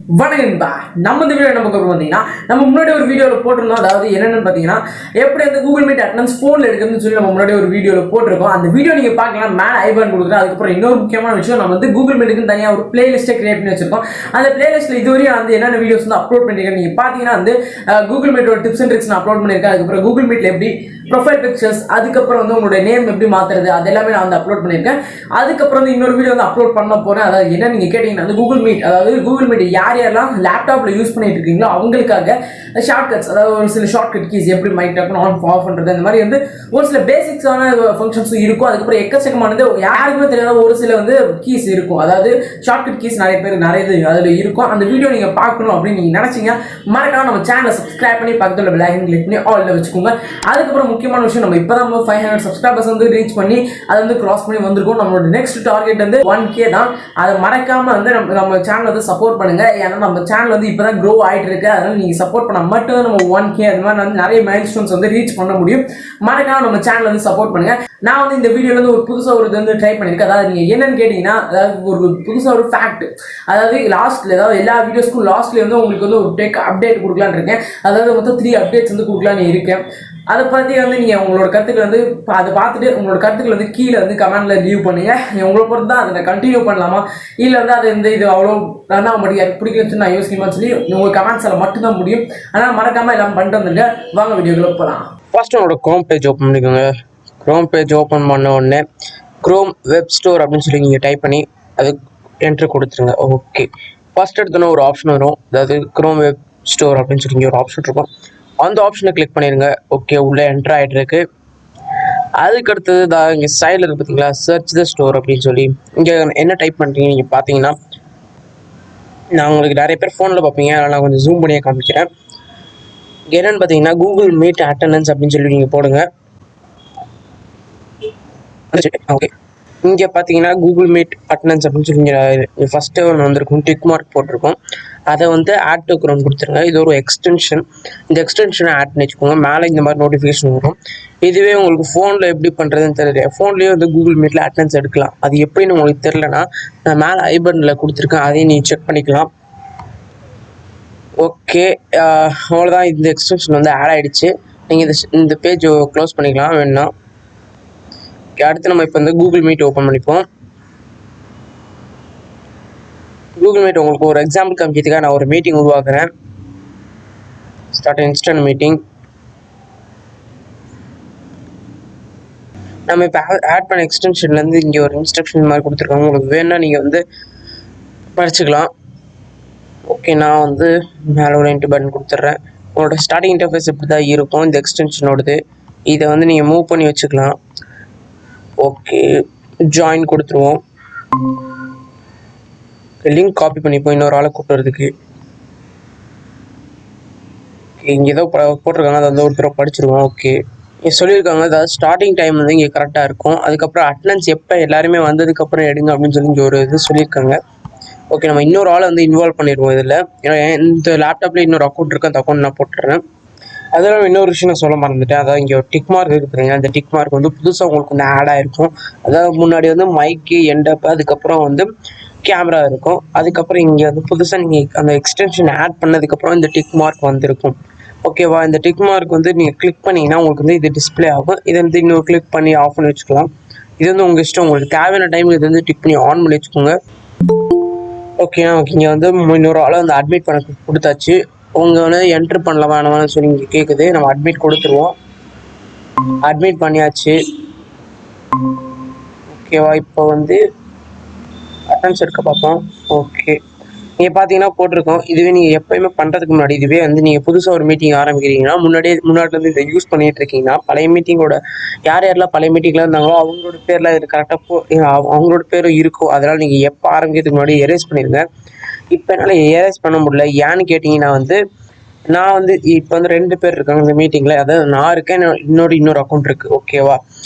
வணக்கம்பா. நம்ம இந்த வீடியோ என்ன பார்க்க போறோம் பார்த்தீங்கன்னா, நம்ம முன்னாடி ஒரு வீடியோவில் போட்டிருந்தோம். அதாவது என்னென்னு பார்த்தீங்கன்னா, எப்படி அந்த கூகுள் மீட் அட்டனன்ஸ் ஃபோனில் எடுக்கிறதுன்னு சொல்லி நம்ம முன்னாடி ஒரு வீடியோவில் போட்டிருக்கோம். அந்த வீடியோ நீங்கள் பார்க்கலாம், மேலே ஐபான் கொடுக்குறேன். அதுக்கப்புறம் இன்னொரு முக்கியமான விஷயம், நம்ம வந்து கூகுள் மீட்டுக்கு தனியாக ஒரு பிளேலிஸ்ட்டை கிரியேட் பண்ணி வச்சிருக்கோம். அந்த பிளேலிஸ்ட்டில் இதுவரையும் வந்து என்னென்ன வீடியோஸ் வந்து அப்லோட் பண்ணியிருக்கேன் நீங்கள் பார்த்தீங்கன்னா வந்து கூகுள் மீட்டோட டிப்ஸ் அண்ட் ட்ரிக்ஸ் நான் அப்லோட் பண்ணியிருக்கேன். அதுக்கப்புறம் கூகுள் மீட்டில் எப்படி ப்ரொஃபைல் பிக்சர்ஸ், அதுக்கப்புறம் வந்து உங்களுடைய நேம் எப்படி மாற்றுறது, அது எல்லாமே நான் வந்து அப்லோட் பண்ணியிருக்கேன். அதுக்கப்புறம் வந்து இன்னொரு வீடியோ வந்து அப்லோட் பண்ண போகிறேன். அதாவது என்ன நீங்கள் கேட்டிங்கன்னா வந்து கூகுள் மீட், அதாவது கூகுள் மீட் யாரெல்லாம் லேப்டாப்பில் யூஸ் பண்ணிட்டு இருக்கீங்களோ அவங்களுக்காக ஷார்ட்கட்ஸ், அதாவது ஒரு சில ஷார்ட்கட் கீஸ் எப்படி மைக் டக்குன்னு ஆன் ஆஃப் பண்ணுறது, அந்த மாதிரி வந்து ஒரு சில பேசிக்ஸான ஃபங்க்ஷன்ஸும் இருக்கும். அதுக்கப்புறம் எக்கச்சக்கமானது யாருக்குமே தெரியாத ஒரு சில வந்து கீஸ் இருக்கும். அதாவது ஷார்ட்கட் கீஸ் நிறைய இது அதில் இருக்கும். அந்த வீடியோ நீங்கள் பார்க்கணும் அப்படின்னு நீங்கள் நினச்சிங்க, மறக்காம நம்ம சேனலை சப்ஸ்கிரைப் பண்ணி பக்கத்தில் பெல் ஐக்கன் கிளிக் பண்ணி ஆல்ல வச்சுக்கோங்க. அதுக்கப்புறம் முக்கியமான விஷயம், நம்ம இப்போ தான் 500 சப்ஸ்கிரைபர்ஸ் வந்து ரீச் பண்ணி அதை வந்து கிராஸ் பண்ணி வந்திருக்கோம். நம்மளோட நெக்ஸ்ட் டார்கெட் வந்து 1K தான். அதை மறக்காம வந்து நம்ம சேனல் வந்து சப்போர்ட் பண்ணுங்க. ஏன்னா நம்ம சேனல் வந்து இப்போ தான் க்ரோ ஆகிட்டு இருக்கு. அதனால நீங்கள் சப்போர்ட் பண்ண மட்டும் நம்ம 1K அது மாதிரி வந்து நிறைய மைல் ஸ்டோன்ஸ் வந்து ரீச் பண்ண முடியும். மறக்காம நம்ம சேனல் வந்து சப்போர்ட் பண்ணுங்க. நான் வந்து இந்த வீடியோல வந்து ஒரு புதுசாக ஒரு இது வந்து ட்ரை பண்ணியிருக்கேன். அதாவது நீங்கள் என்னன்னு கேட்டிங்கன்னா, அதாவது ஒரு புதுசாக ஒரு ஃபேக்ட், அதாவது லாஸ்ட்ல, அதாவது எல்லா வீடியோஸ்க்கும் லாஸ்ட்ல வந்து உங்களுக்கு வந்து ஒரு டேக் அப்டேட் கொடுக்கலான்னு இருக்கேன். அதாவது மொத்தம் 3 அப்டேட்ஸ் வந்து கொடுக்கலான்னு இருக்கேன். அதை பற்றி வந்து நீங்கள் உங்களோட கருத்துக்கள் வந்து அதை பார்த்துட்டு உங்களோட கருத்துக்கள் வந்து கீழே வந்து கமெண்ட்டில் லீவ் பண்ணுங்கள். உங்களை பொறுத்து தான் அதை கண்டினியூ பண்ணலாமா, இல்லை வந்து அது வந்து இது அவ்வளோ ரன் ஆக முடியும், எனக்கு பிடிக்கலன்னு நான் யோசிக்கணும்னு சொல்லி உங்கள் கமெண்ட்ஸில் மட்டும்தான் முடியும். ஆனால் மறக்காமல் எல்லாம் பண்ணிட்டு வந்துருங்க. வாங்க வீடியோக்குள்ள போகலாம். ஃபர்ஸ்ட் உங்களோட க்ரோம் பேஜ் ஓப்பன் பண்ணிக்கோங்க. க்ரோம் பேஜ் ஓப்பன் பண்ண உடனே க்ரோம் வெப் ஸ்டோர் அப்படின்னு சொல்லி நீங்கள் டைப் பண்ணி அது என்ட்ரு கொடுத்துருங்க. ஓகே, ஃபர்ஸ்ட் எடுத்தோன்னா ஒரு ஆப்ஷன் வரும். அதாவது க்ரோம் வெப் ஸ்டோர் அப்படின்னு சொல்லி இங்கே ஒரு ஆப்ஷன் இருக்கும். அந்த ஆப்ஷனை கிளிக் பண்ணிடுங்க. ஓகே, உள்ளே என்ட்ரு ஆகிட்டு இருக்கு. அதுக்கு அடுத்தது தான் இங்கே சைடில் இருக்குது பார்த்தீங்களா, சர்ச் த ஸ்டோர் அப்படின்னு சொல்லி இங்கே என்ன டைப் பண்ணுறீங்க நீங்கள் பார்த்தீங்கன்னா, நான் உங்களுக்கு நிறைய பேர் ஃபோனில் பார்ப்பீங்க, அதனால் நான் கொஞ்சம் ஜூம் பண்ணியே காமிக்கிறேன். இங்கே என்னென்னு பார்த்தீங்கன்னா, கூகுள் மீட் அட்டண்டன்ஸ் அப்படின்னு சொல்லி நீங்கள் போடுங்க. ஓகே, இங்கே பார்த்தீங்கன்னா கூகுள் மீட் அட்டண்டன்ஸ் அப்படின்னு சொல்லி ஃபஸ்ட்டு ஒன்று வந்திருக்கும், டிக் மார்க் போட்டிருக்கோம். அதை வந்து ஆட் டு க்ரோம் கொடுத்துருங்க. இது ஒரு எக்ஸ்டென்ஷன். இந்த எக்ஸ்டென்ஷனை ஆட் பண்ணி வச்சுக்கோங்க. மேலே இந்த மாதிரி நோட்டிஃபிகேஷன் வரும். இதுவே உங்களுக்கு ஃபோனில் எப்படி பண்ணுறதுன்னு தெரியல, ஃபோன்லேயே வந்து கூகுள் மீட்டில் அட்டண்டன்ஸ் எடுக்கலாம். அது எப்படின்னு உங்களுக்கு தெரிலனா, நான் மேலே ஐ பட்டனில் கொடுத்துருக்கேன், அதையும் நீங்கள் செக் பண்ணிக்கலாம். ஓகே, அவ்வளோதான். இந்த எக்ஸ்டென்ஷன் வந்து ஆட் ஆகிடுச்சு. நீங்கள் இந்த பேஜ் க்ளோஸ் பண்ணிக்கலாம் வேணும்னா. அடுத்து நம்ம இப்போ வந்து கூகுள் மீட் ஓப்பன் பண்ணிப்போம். கூகுள் மீட் உங்களுக்கு ஒரு எக்ஸாம்பிள் காமிக்கிறதுக்காக நான் ஒரு மீட்டிங் உருவாக்குறேன். Start instant meeting. நம்ம இப்போ ஆட் பண்ண எக்ஸ்டென்ஷன்லேருந்து இங்கே ஒரு இன்ஸ்ட்ரக்ஷன் மாதிரி கொடுத்துருக்காங்க. உங்களுக்கு வேணும்னா நீங்கள் வந்து படிச்சுக்கலாம். ஓகே, நான் வந்து மேலே ஒரு என்ட்ரி பட்டன் கொடுத்துட்றேன். உங்களோட ஸ்டார்டிங் இன்டர்ஃபேஸ் இப்படி தான் இருக்கும் இந்த எக்ஸ்டென்ஷனோடது. இதை வந்து நீங்கள் மூவ் பண்ணி வச்சுக்கலாம். ஓகே, ஜாயின் கொடுத்துருவோம். லிங்க் காப்பி பண்ணிப்போம் இன்னொரு ஆளை கூப்பிட்றதுக்கு. இங்கே ஏதோ போட்டிருக்காங்க, அதை வந்து ஒரு தடவை படிச்சிருவோம். ஓகே, இங்கே சொல்லியிருக்காங்க, அதாவது ஸ்டார்டிங் டைம் வந்து இங்கே கரெக்டாக இருக்கும். அதுக்கப்புறம் அட்டண்டன்ஸ் எப்போ எல்லாருமே வந்ததுக்கப்புறம் எடுங்க அப்படின்னு சொல்லி இங்கே ஒரு இது சொல்லியிருக்காங்க. ஓகே, நம்ம இன்னொரு ஆளை வந்து இன்வால்வ் பண்ணிடுவோம் இதில். ஏன்னா இந்த லேப்டாப்பில் இன்னொரு அக்கௌண்ட் இருக்குது, அந்த அக்கௌண்ட் நான் போட்டுறேன். அதெல்லாம் இன்னொரு விஷயம் நான் சொல்ல மறந்துட்டேன். அதாவது இங்கே ஒரு டிக் மார்க் இருக்குதுங்க. அந்த டிக் மார்க் வந்து புதுசாக உங்களுக்கு வந்து ஆட் ஆகிருக்கும். அதாவது முன்னாடி வந்து மைக்கு எண்டப், அதுக்கப்புறம் வந்து கேமரா இருக்கும். அதுக்கப்புறம் இங்கே வந்து புதுசாக நீங்கள் அந்த எக்ஸ்டென்ஷன் ஆட் பண்ணதுக்கப்புறம் இந்த டிக் மார்க் வந்துருக்கும். ஓகேவா, இந்த டிக் மார்க் வந்து நீங்கள் கிளிக் பண்ணிங்கன்னா உங்களுக்கு வந்து இது டிஸ்பிளே ஆகும். இதை வந்து இன்னொரு கிளிக் பண்ணி ஆஃப் பண்ணி வச்சுக்கலாம். இது வந்து உங்கள் இஷ்டம், உங்களுக்கு தேவையான டைம் இது வந்து டிக் பண்ணி ஆன் பண்ணி வச்சுக்கோங்க. ஓகே, நமக்கு இங்கே வந்து இன்னொரு ஆளை வந்து அட்மிட் பண்ண கொடுத்தாச்சு. உங்க வந்து என்ட்ரு பண்ணல வேணாம்னு சொல்லி இங்கே கேட்குது. நம்ம அட்மிட் கொடுத்துருவோம். அட்மிட் பண்ணியாச்சு. ஓகேவா, இப்போ வந்து அட்டெண்டன்ஸ் எடுக்க பார்ப்போம். ஓகே, நீங்கள் பார்த்தீங்கன்னா போட்டிருக்கோம். இதுவே நீங்கள் எப்போயுமே பண்ணுறதுக்கு முன்னாடி, இதுவே வந்து நீங்கள் புதுசாக ஒரு மீட்டிங் ஆரம்பிக்கிறீங்கன்னா முன்னாடிலேருந்து இதை யூஸ் பண்ணிட்டு இருக்கீங்கன்னா, பழைய மீட்டிங்கோட யாரெல்லாம் பழைய மீட்டிங்கில் இருந்தாங்களோ அவங்களோட பேர்லாம் இது கரெக்டாக அவங்களோட பேரும் இருக்கும். அதனால் நீங்கள் எப்போ ஆரம்பிக்கிறதுக்கு முன்னாடி எரேஸ் பண்ணிடுங்க. இப்போ என்னால் எரேஸ் பண்ண முடியல. ஏன்னு கேட்டிங்கன்னா வந்து நான் வந்து இப்போ வந்து 2 பேர் இருக்காங்க இந்த மீட்டிங்கில். அதாவது நான் இருக்கேன், இன்னொரு அக்கௌண்ட் இருக்குது. ஓகேவா,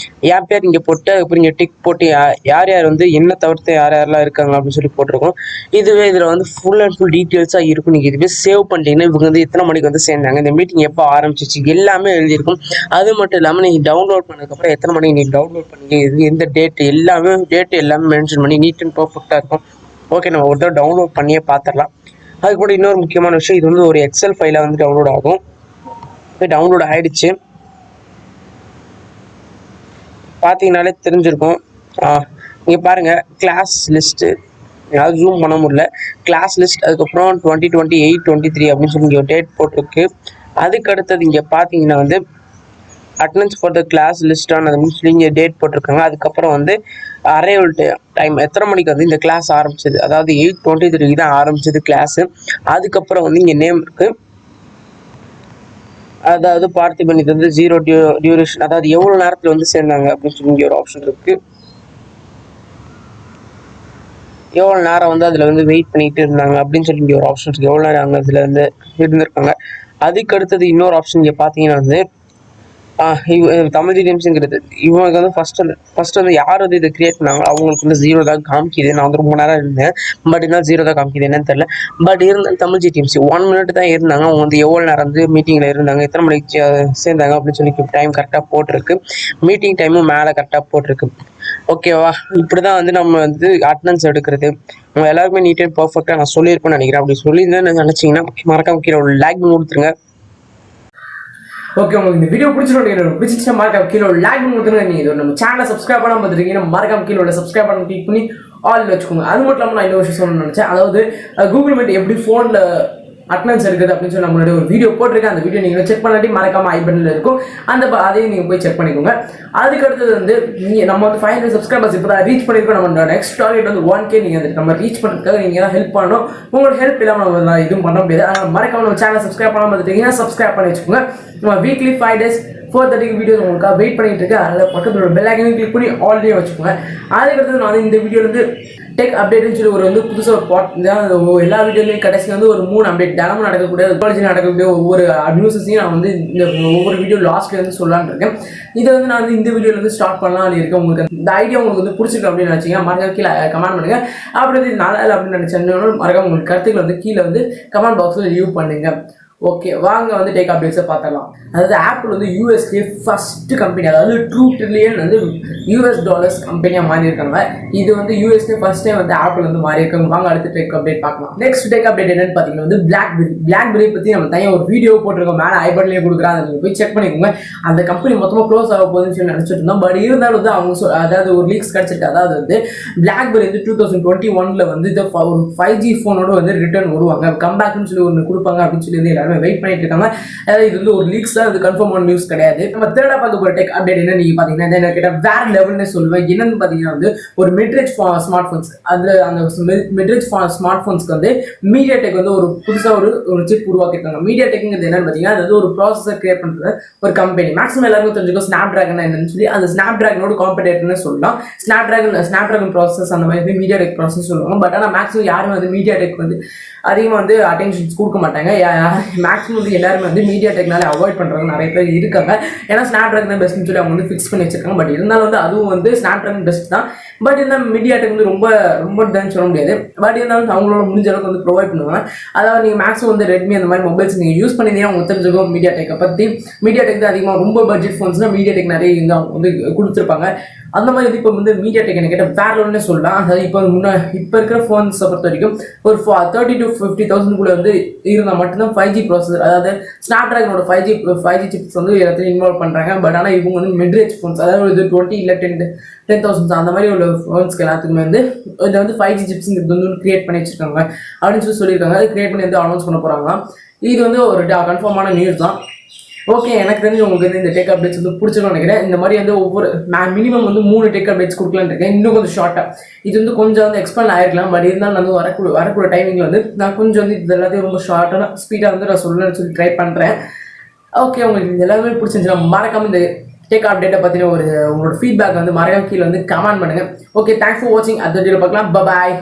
என் பேர் இங்கே போட்டு அப்புறம் இங்கே டிக் போட்டு யார் வந்து என்ன தவிர்த்து யாரெல்லாம் இருக்காங்க அப்படின்னு சொல்லி போட்டிருக்கோம். இதுவே இதில் வந்து ஃபுல் அண்ட் ஃபுல் டீட்டெயில்ஸாக இருக்கும். நீங்கள் இதுவே சேவ் பண்ணிட்டீங்கன்னா இவங்க வந்து எத்தனை மணிக்கு வந்து சேர்ந்தாங்க, இந்த மீட்டிங் எப்போ ஆரம்பிச்சிச்சு எல்லாமே எழுதியிருக்கும். அது மட்டும் இல்லாமல் நீங்கள் டவுன்லோட் பண்ணதுக்கப்புறம் எத்தனை மணிக்கு நீங்கள் டவுன்லோட் பண்ணீங்க, எந்த டேட் எல்லாமே மென்ஷன் பண்ணி நீட் அண்ட் பர்ஃபெக்டாக இருக்கும். ஓகே, நம்ம ஒரு தடவை டவுன்லோட் பண்ணியே பார்த்துடலாம். அதுக்கப்புறம் இன்னொரு முக்கியமான விஷயம், இது வந்து ஒரு எக்ஸல் ஃபைலாக வந்து டவுன்லோட் ஆகும். இப்போ டவுன்லோட் ஆகிடுச்சு, பார்த்தீங்கனாலே தெரிஞ்சிருக்கும். இங்கே பாருங்கள், கிளாஸ் லிஸ்ட்டு, ஏதாவது ஜூம் பண்ண முடியல, கிளாஸ் லிஸ்ட். அதுக்கப்புறம் 2028 23 அப்படின்னு சொல்லி இங்கே டேட் போட்டிருக்கு. அதுக்கு அடுத்தது இங்கே பார்த்தீங்கன்னா வந்து அட்டனன்ஸ் ஃபார் த கிளாஸ் லிஸ்டான அப்படின்னு சொல்லி இங்கே டேட் போட்டிருக்காங்க. அதுக்கப்புறம் வந்து அரைவல் டைம், எத்தனை மணிக்கு வந்து இந்த கிளாஸ் ஆரம்பிச்சது, அதாவது 8:23 தான் ஆரம்பிச்சது கிளாஸு. அதுக்கப்புறம் வந்து இங்கே நேம் இருக்குது, அதாவது பார்த்திபன். இது வந்து 0 டியூரேஷன், அதாவது எவ்வளோ நேரத்தில் வந்து சேர்ந்தாங்க அப்படின்னு சொல்லி இங்கே ஒரு ஆப்ஷன் இருக்குது. எவ்வளோ நேரம் வந்து அதில் வந்து வெயிட் பண்ணிட்டு இருந்தாங்க அப்படின்னு சொல்லி இங்கே ஒரு ஆப்ஷன் இருக்குது, எவ்வளோ நேரம் அங்கே அதில் வந்து இருந்திருக்காங்க. அதுக்கு அடுத்தது இன்னொரு ஆப்ஷன் இங்கே பார்த்தீங்கன்னா வந்து தமிழ் ஜிடிஎம்சிங்கிறது, இவங்களுக்கு வந்து ஃபர்ஸ்ட் வந்து யார் வந்து இதை கிரியேட் பண்ணாங்களோ அவங்களுக்கு வந்து 0 தான் காமிக்குது. நான் வந்து ரொம்ப நேரம் இருந்தேன், பட் இருந்தால் 0 தான் காமிக்குது, என்னன்னு தெரியல. பட் இருந்தாலும் தமிழ் ஜிடிஎம்சி 1 மினிட் தான் இருந்தாங்க. அவங்க வந்து எவ்வளோ நேரம் வந்து மீட்டிங்கில் இருந்தாங்க, எத்தனை மணிக்கு சேர்ந்தாங்க அப்படின்னு சொல்லி டைம் கரெக்டாக போட்டிருக்கு. மீட்டிங் டைமும் மேலே கரெக்டாக போட்டிருக்கு. ஓகேவா? இப்படி தான் வந்து நம்ம வந்து அட்டனன்ஸ் எடுக்கிறது. நம்ம எல்லாருமே நீட் அண்ட் பர்ஃபெக்டாக நான் சொல்லியிருப்பேன்னு நினைக்கிறேன். அப்படி சொல்லியிருந்தேன்னு நினச்சிங்கன்னா மறக்காம கீழே ஒரு லைக் கொடுத்துருங்க. ஓகே, உங்களுக்கு இந்த வீடியோ பிடிச்சிருச்சா மறக்காம கீழே லைக் கொடுத்துருங்க. நீங்க நம்ம சேனலை சப்ஸ்கிரைப் பண்ணாம பார்த்துருக்கீங்க, மறக்காம கீழே சப்ஸ்கிரைப் பண்ணி கிளிக் பண்ணி ஆல் வச்சுக்கோங்க. அது மட்டும் இல்லாமல் நான் இன்னொரு விஷயம் சொல்லணும்னு நினைச்சேன். அதாவது கூகுள் மீட் எப்படி ஃபோனில் அட்டனன்ஸ் எடுக்குது அப்படின்னு சொல்லி நம்மளுடைய ஒரு வீடியோ போட்டிருக்கேன். அந்த வீடியோ நீங்கள் செக் பண்ணாட்டி மறக்காம ஐ பட்டனில் இருக்கும், அதையும் நீங்கள் போய் செக் பண்ணிக்கோங்க. அதுக்கு அடுத்தது வந்து நம்ம வந்து 500 சப்ஸ்கிரைபர்ஸ் இப்போ தான் ரீச் பண்ணியிருக்கோம். நம்ம நெக்ஸ்ட் டார்கெட் வந்து 1K. நீங்கள் வந்து நம்ம ரீச் பண்ணுறதுக்காக நீங்கள் தான் ஹெல்ப் பண்ணணும். உங்களோட ஹெல்ப் இல்லாமல் நம்ம எதுவும் பண்ண முடியாது. அதனால் மறக்காம நம்ம சேனலை சப்ஸ்கிரைப் பண்ணாமல் பார்த்துட்டீங்கன்னா சப்ஸ்கிரைப் பண்ணி வச்சுக்கோங்க. நம்ம வீக்லி 5 days 4:30 வீடியோஸ் உங்களுக்காக வெயிட் பண்ணிட்டு இருக்கு. அதில் பக்கத்தில் பெல் ஐக்கனையும் கிளிக் பண்ணி ஆல்ரெடி வச்சுக்கோங்க. அதுக்கடுத்து நான் இந்த வீடியோ வந்து டெக் அப்டேட்னு சொல்லி ஒரு வந்து புதுசாக ஒரு பாட் எல்லா வீடியோலையும் கடைசி வந்து ஒரு 3 அப்டேட் தினமும் நடக்கக்கூடிய காலேஜில் நடக்கக்கூடிய ஒவ்வொரு நியூஸஸையும் நான் வந்து இந்த ஒவ்வொரு வீடியோ லாஸ்ட்ல வந்து சொல்லலான்னு இருக்கேன். இதை வந்து நான் வந்து இந்த வீடியோல இருந்து ஸ்டார்ட் பண்ணலாம் இருக்கேன். உங்களுக்கு இந்த ஐடியா உங்களுக்கு வந்து பிடிச்சிருக்கு அப்படின்னு நினைச்சீங்கன்னா மறக்காம கீழே கமெண்ட் பண்ணுங்க. அப்படி நல்லா இல்லை அப்படின்னு நினைச்சேன் மறக்காம உங்களுக்கு கருத்துக்கள் வந்து கீழே வந்து கமெண்ட் பாக்ஸில் லீவ் பண்ணுங்க. ஓகே, வாங்க வந்து டேக் அப்டேட்ஸை பார்த்துடலாம். அதாவது ஆப்பிள் வந்து யூஎஸ்கே ஃபர்ஸ்ட் கம்பெனி, அதாவது $2 trillion வந்து US கம்பெனியாக மாறி இருக்காங்க. இது வந்து யூஎஸ்கே ஃபர்ஸ்ட் டைம் வந்து ஆப்பிள் வந்து மாறி இருக்காங்க. வாங்க அடுத்த டேக் அப்டேட் பார்க்கலாம். நெக்ஸ்ட் டேக் அப்டேட் என்னன்னு பார்த்தீங்கன்னா வந்து பிளாக்பெரி பற்றி நம்ம தனியாக ஒரு வீடியோ போட்டிருக்கோம், மேலே ஐபட்லேயே கொடுக்குறேன், அதை நீங்கள் போய் செக் பண்ணிக்கோங்க. அந்த கம்பெனி மொத்தமாக க்ளோஸ் ஆக போகுதுன்னு சொல்லி நினச்சிட்டு இருந்தோம். பட் இருந்தாலும் வந்து அவங்க அதாவது ஒரு லீக்ஸ் கிடச்சிருக்கு. அதாவது வந்து பிளாக்பெரி வந்து 2021 வந்து ஒரு 5G ஃபோனோட வந்து ரிட்டர்ன் வருவாங்க, கம்பேக்னு சொல்லி ஒன்று கொடுப்பாங்க அப்படின்னு சொல்லி வந்து வெயிட் பண்ணிட்டு இருக்காங்க. அதாவது இது வந்து ஒரு லீக்ஸ் தான், இது கன்ஃபார்ம் ஆன நியூஸ் கிடையாது. நம்ம தேர்டா பார்க்க போற டெக் அப்டேட் என்ன நீங்க பாத்தீங்கன்னா என்ன கேட்டா வேற லெவல்னு சொல்லுவேன். என்னன்னு பாத்தீங்கன்னா வந்து ஒரு மிட்ரேஞ்ச் ஸ்மார்ட் போன்ஸ், அதுல அந்த மிட்ரேஞ்ச் ஸ்மார்ட் போன்ஸ்க்கு வந்து மீடியா டெக் வந்து ஒரு புதுசா ஒரு சிப் உருவாக்கிருக்காங்க. மீடியா டெக்ங்கிறது என்னன்னு பாத்தீங்கன்னா அது ஒரு ப்ராசஸர் கிரியேட் பண்ற ஒரு கம்பெனி. மேக்ஸிமம் எல்லாருக்கும் தெரிஞ்சுக்கோ ஸ்னாப் டிராகன் என்னன்னு சொல்லி, அந்த ஸ்னாப் டிராகனோட காம்படேட்டர்னு சொல்லலாம். ஸ்னாப் டிராகன் ப்ராசஸ் அந்த மாதிரி மீடியா டெக் ப்ராசஸ் சொல்லுவாங்க. பட் ஆனால் மேக்ஸிமம் யாரும் வந்து மீடியா டெக் வந்து அதிகமாக வந்து அட்டென்ஷன்ஸ் கொடுக்க மாட்டாங்க. மேக்ஸிமம் வந்து எல்லாருமே வந்து மீடியா டெக்னால அவாய்ட் பண்ணுறவங்க நிறைய பேர் இருக்காங்க. ஏன்னா ஸ்னாப் டிராகன் தான் பெஸ்ட்னு சொல்லி அவங்க வந்து ஃபிக்ஸ் பண்ணி வச்சிருக்காங்க. பட் இருந்தாலும் வந்து அதுவும் வந்து ஸ்னாப் டிராகன் பெஸ்ட் தான். பட் இருந்தாலும் மீடியா டெக் வந்து ரொம்ப தான் சொல்ல முடியாது. பட் இருந்தாலும் அவங்களோட முடிஞ்ச அளவுக்கு வந்து ப்ரொவைட் பண்ணுவாங்க. அதாவது நீங்கள் மேக்ஸிமம் வந்து ரெட்மி அந்த மாதிரி மொபைல்ஸ் நீங்கள் யூஸ் பண்ணிங்கன்னா அவங்க தெரிஞ்சுக்கும் மீடியா டெக்கை பற்றி. மீடியா டெக் தான் அதிகமாக ரொம்ப பட்ஜெட் ஃபோன்ஸ்னால் மீடியா டெக் நிறைய இங்கே அவங்க வந்து கொடுத்துருப்பாங்க. அந்த மாதிரி இப்போ வந்து மீடியா டெக் என்ன கேட்டால் வேற ஒன்று சொல்லலாம். அதாவது இப்போ இருக்கிற ஃபோன்ஸை பொறுத்த வரைக்கும் ஒரு 30,000 to 50,000 வந்து இருந்தால் மட்டும்தான் 5G ப்ராசஸர், அதாவது ஸ்னாப் டிராகனோட 5G சிப்ஸ் வந்து எல்லாத்தையும் இன்வால்வ் பண்ணுறாங்க. பட் ஆனால் இவங்க வந்து மிட்ரேஞ்ச் ஃபோன்ஸ், அதாவது இது 20 இல்லை 10,000 அந்த மாதிரி உள்ள ஃபோன்ஸ்க்கு எல்லாத்துக்குமே வந்து இதை வந்து 5G சிப்ஸ் வந்து கிரியேட் பண்ணி வச்சிருக்காங்க அப்படின்னு சொல்லியிருக்காங்க. அது கிரியேட் பண்ணி வந்து அனௌன்ஸ் பண்ண போகிறாங்க. இது வந்து ஒரு கன்ஃபார்மான நியூஸ் தான். ஓகே, எனக்கு தெரிஞ்சு உங்களுக்கு வந்து இந்த டெக் அப்டேட்ஸ் வந்து பிடிச்சிருக்கோம்னு நினைக்கிறேன். இந்த மாதிரி வந்து ஒவ்வொரு மினிமம் வந்து 3 டெக் அப்டேட்ஸ் கொடுக்கலான்னு இருக்கேன். இன்னும் கொஞ்சம் ஷார்ட்டாக இது வந்து கொஞ்சம் வந்து எக்ஸ்பேண்ட் ஆகிருக்கலாம். பட் இருந்தாலும் வந்து வரக்கூடிய டைமிங்கில் வந்து நான் கொஞ்சம் வந்து இது எல்லாத்தையும் ரொம்ப ஷார்ட்டான ஸ்பீடாக வந்து நான் சொல்லணும்னு ட்ரை பண்ணுறேன். ஓகே, உங்களுக்கு இது எல்லாமே பிடிச்சிருந்துச்சுன்னா மறக்காம இந்த டெக் அப்டேட்டை பற்றின உங்களோட ஃபீட்பேக் வந்து மறக்காம கீழே வந்து கமெண்ட் பண்ணுங்கள். ஓகே, தேங்க்ஸ் ஃபார் வாட்சிங். அடுத்த வீடியோவில் பார்க்கலாம். பாய்.